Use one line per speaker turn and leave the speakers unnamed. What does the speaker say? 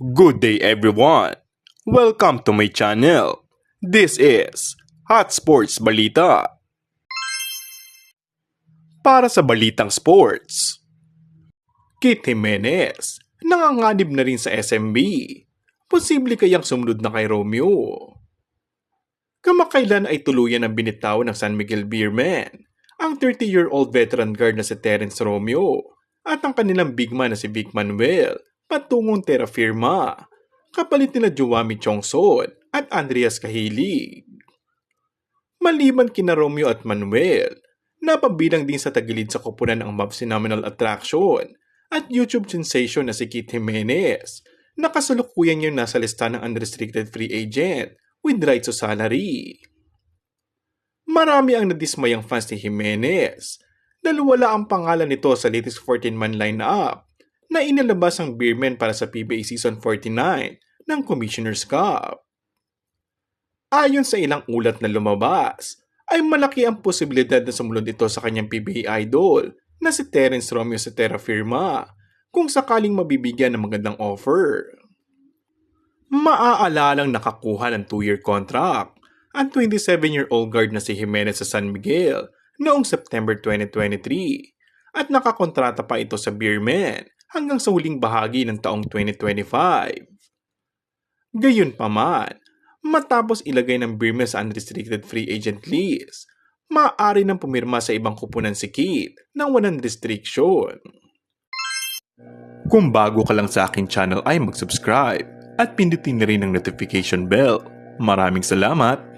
Good day everyone! Welcome to my channel. This is Hot Sports Balita. Para sa balitang sports, Kit Jimenez, nanganganib na rin sa SMB. Posible kayang sumunod na kay Romeo. Kamakailan ay tuluyan ang binitaw ng San Miguel Beermen, ang 30-year-old veteran guard na si Terence Romeo at ang kanilang big man na si Vic Manuel patungong Terra Firma, kapalit nila Juwami Chongson at Andreas Cahilig. Maliban kina Romeo at Manuel, napabilang din sa tagilid sa koponan ang Mavs Phenomenal Attraction at YouTube sensation na si Kit Jimenez, na kasalukuyan niyang nasa lista ng unrestricted free agent with right to salary. Marami ang nadismayang fans ni Jimenez dahil wala ang pangalan nito sa latest 14-man lineup na inilabas ang Beermen para sa PBA Season 49 ng Commissioner's Cup. Ayon sa ilang ulat na lumabas, ay malaki ang posibilidad na sumunod ito sa kanyang PBA idol na si Terence Romeo sa Terra Firma kung sakaling mabibigyan ng magandang offer. Maaalalang nakakuha ng 2-year contract ang 27-year-old guard na si Jimenez sa San Miguel noong September 2023 at nakakontrata pa ito sa Beermen hanggang sa huling bahagi ng taong 2025. Gayunpaman, matapos ilagay ng Beermen sa unrestricted free agent list, maaari nang pumirma sa ibang kupunan si Kit ng walang restriction. Kung bago ka lang sa akin channel ay mag-subscribe at pindutin na rin ang notification bell. Maraming salamat!